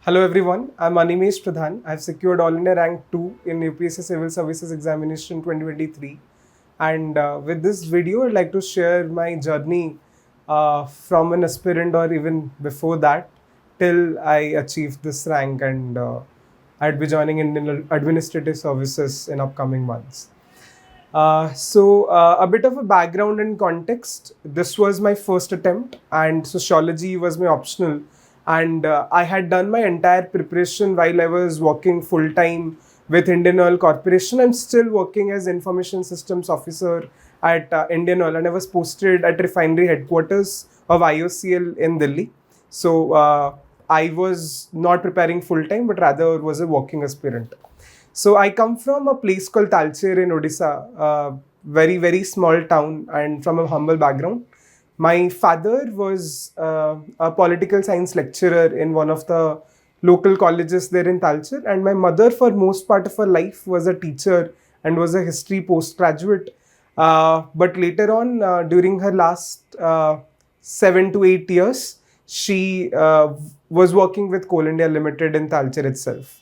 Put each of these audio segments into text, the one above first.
Hello everyone, I'm Animesh Pradhan. I've secured All India Rank 2 in UPSC Civil Services Examination 2023. And with this video, I'd like to share my journey from an aspirant or even before that till I achieved this rank and I'd be joining Indian Administrative Services in upcoming months. A bit of a background and context. This was my first attempt, and sociology was my optional. And I had done my entire preparation while I was working full time with Indian Oil Corporation. I'm still working as information systems officer at Indian Oil, and I was posted at refinery headquarters of IOCL in Delhi. I was not preparing full time, but rather was a working aspirant. So I come from a place called Talcher in Odisha, a very small town, and from a humble background. My father was a political science lecturer in one of the local colleges there in Talcher, and my mother, for most part of her life, was a teacher and was a history postgraduate. But later on, during her last 7 to 8 years, she was working with Coal India Limited in Talcher itself.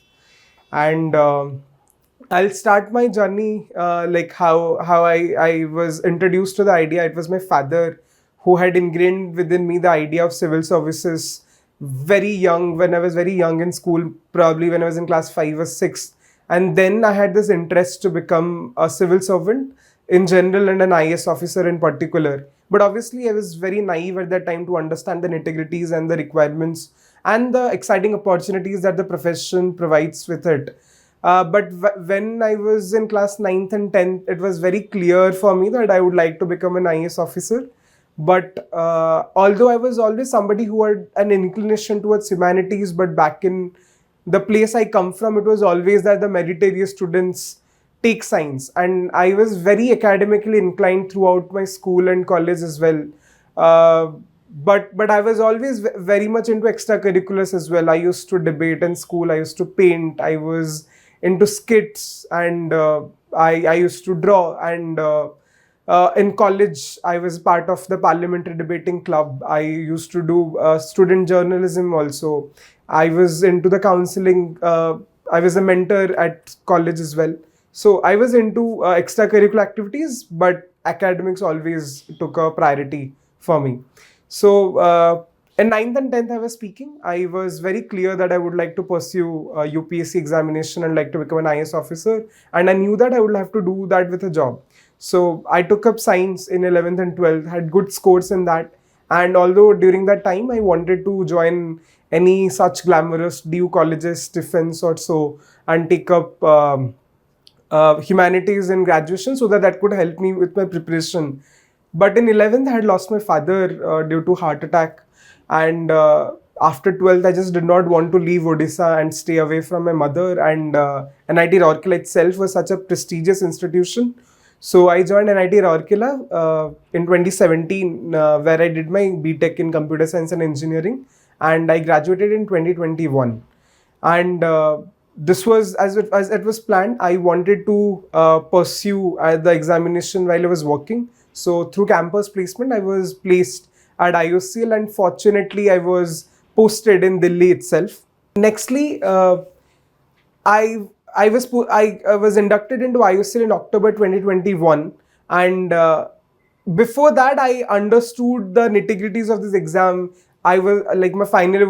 And I'll start my journey like how I was introduced to the idea. It was my father who had ingrained within me the idea of civil services very young, when I was very young in school, probably when I was in class 5 or 6. And then I had this interest to become a civil servant in general and an IS officer in particular. But obviously, I was very naive at that time to understand the nitty-gritties and the requirements and the exciting opportunities that the profession provides with it. When I was in class 9th and 10th, it was very clear for me that I would like to become an IS officer. But although I was always somebody who had an inclination towards humanities, but back in the place I come from, it was always that the meritorious students take science. And I was very academically inclined throughout my school and college as well. Uh, but I was always very much into extracurriculars as well. I used to debate in school. I used to paint. I was into skits, and I used to draw. And in college, I was part of the parliamentary debating club. I used to do student journalism also. I was into the counseling. I was a mentor at college as well. So I was into extracurricular activities, but academics always took a priority for me. So in 9th and 10th, I was speaking. I was very clear that I would like to pursue a UPSC examination and like to become an IS officer. And I knew that I would have to do that with a job. So I took up science in 11th and 12th, had good scores in that. And although during that time I wanted to join any such glamorous DU colleges, defense or so, and take up humanities in graduation so that could help me with my preparation. But in 11th, I had lost my father due to heart attack. And after 12th, I just did not want to leave Odisha and stay away from my mother. And NIT Rourkela itself was such a prestigious institution. So I joined NIT Rourkela in 2017, where I did my BTech in Computer Science and Engineering. And I graduated in 2021. And this was as it was planned. I wanted to pursue the examination while I was working. So through campus placement, I was placed at IOCL, and fortunately, I was posted in Delhi itself. Nextly, I was inducted into IOCL in October 2021, and before that, I understood the nitty-gritties of this exam. I was like, my final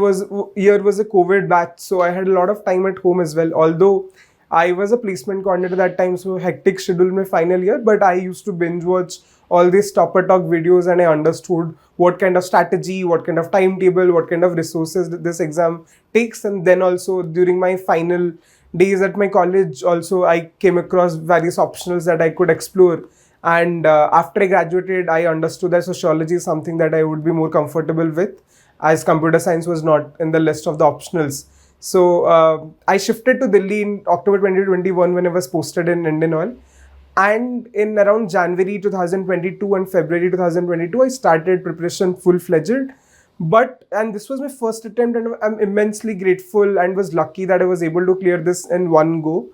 year was a COVID batch, so I had a lot of time at home as well. Although I was a placement coordinator that time, so hectic schedule in my final year, but I used to binge watch all these Topper Talk videos, and I understood what kind of strategy, what kind of timetable, what kind of resources this exam takes. And then also during my final days at my college, also I came across various optionals that I could explore. And after I graduated, I understood that sociology is something that I would be more comfortable with, as computer science was not in the list of the optionals. So I shifted to Delhi in October 2021 when I was posted in Indian Oil. And in around January 2022 and February 2022, I started preparation full-fledged. And this was my first attempt, and I'm immensely grateful and was lucky that I was able to clear this in one go.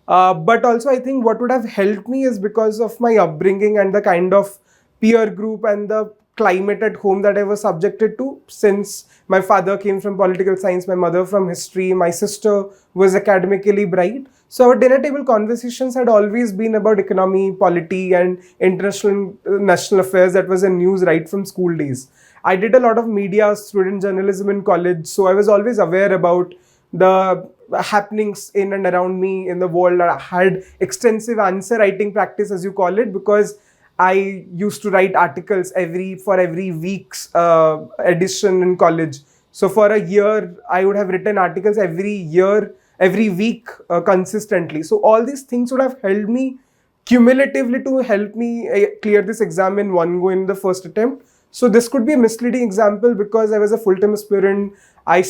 But also, I think what would have helped me is because of my upbringing and the kind of peer group and the climate at home that I was subjected to, since my father came from political science, my mother from history, my sister was academically bright. So our dinner table conversations had always been about economy, polity, and international national affairs that was in news right from school days. I did a lot of media, student journalism in college, so I was always aware about the happenings in and around me in the world. I had extensive answer writing practice, as you call it, because I used to write articles for every week's edition in college. So for a year, I would have written articles every week consistently. So all these things would have helped me cumulatively to help me clear this exam in one go in the first attempt. So this could be a misleading example because I was a full-time aspirant. I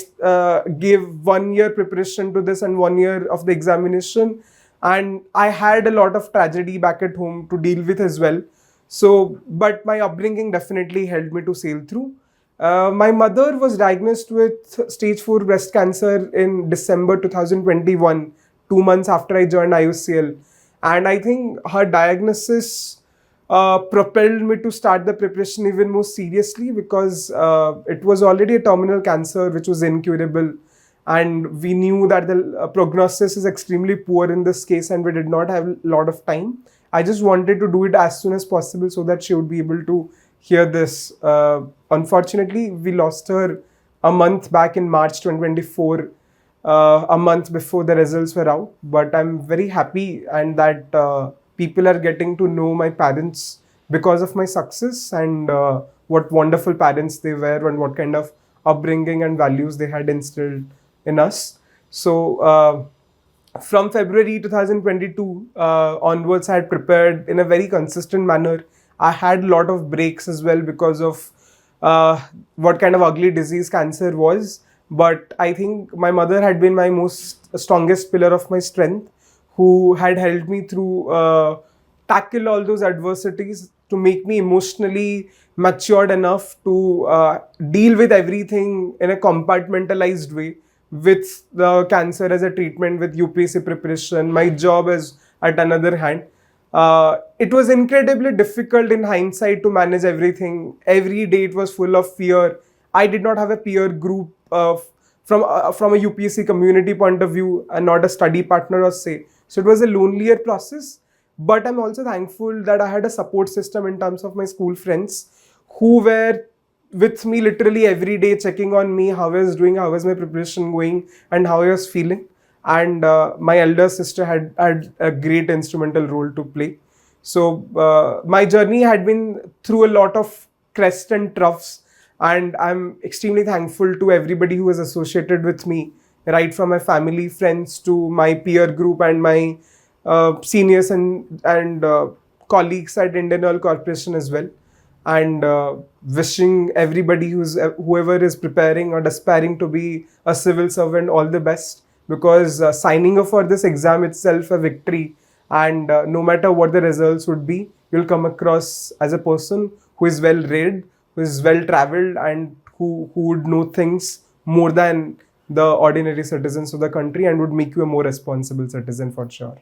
gave 1 year preparation to this and 1 year of the examination. And I had a lot of tragedy back at home to deal with as well. So, but my upbringing definitely helped me to sail through. My mother was diagnosed with stage 4 breast cancer in December 2021, 2 months after I joined IOCL. And I think her diagnosis propelled me to start the preparation even more seriously because it was already a terminal cancer which was incurable. And we knew that the prognosis is extremely poor in this case, and we did not have a lot of time. I just wanted to do it as soon as possible so that she would be able to hear this. Unfortunately, we lost her a month back in March 2024, a month before the results were out. But I'm very happy and that people are getting to know my parents because of my success and what wonderful parents they were and what kind of upbringing and values they had instilled in us. So from February 2022 onwards, I had prepared in a very consistent manner. I had a lot of breaks as well because of what kind of ugly disease cancer was. But I think my mother had been my strongest pillar of my strength, who had helped me through tackle all those adversities to make me emotionally matured enough to deal with everything in a compartmentalized way, with the cancer as a treatment, with UPSC preparation, my job as at another hand. It was incredibly difficult in hindsight to manage everything. Every day it was full of fear. I did not have a peer group from a UPSC community point of view and not a study partner or say. So it was a lonelier process. But I'm also thankful that I had a support system in terms of my school friends who were with me literally every day, checking on me, how I was doing, how was my preparation going, and how I was feeling. And my elder sister had a great instrumental role to play. So my journey had been through a lot of crests and troughs, and I'm extremely thankful to everybody who was associated with me, right from my family, friends to my peer group and my seniors and colleagues at Indian Oil Corporation as well. And wishing everybody whoever is preparing or aspiring to be a civil servant all the best, because signing up for this exam itself a victory, and no matter what the results would be, you'll come across as a person who is well read, who is well traveled, and who would know things more than the ordinary citizens of the country and would make you a more responsible citizen for sure.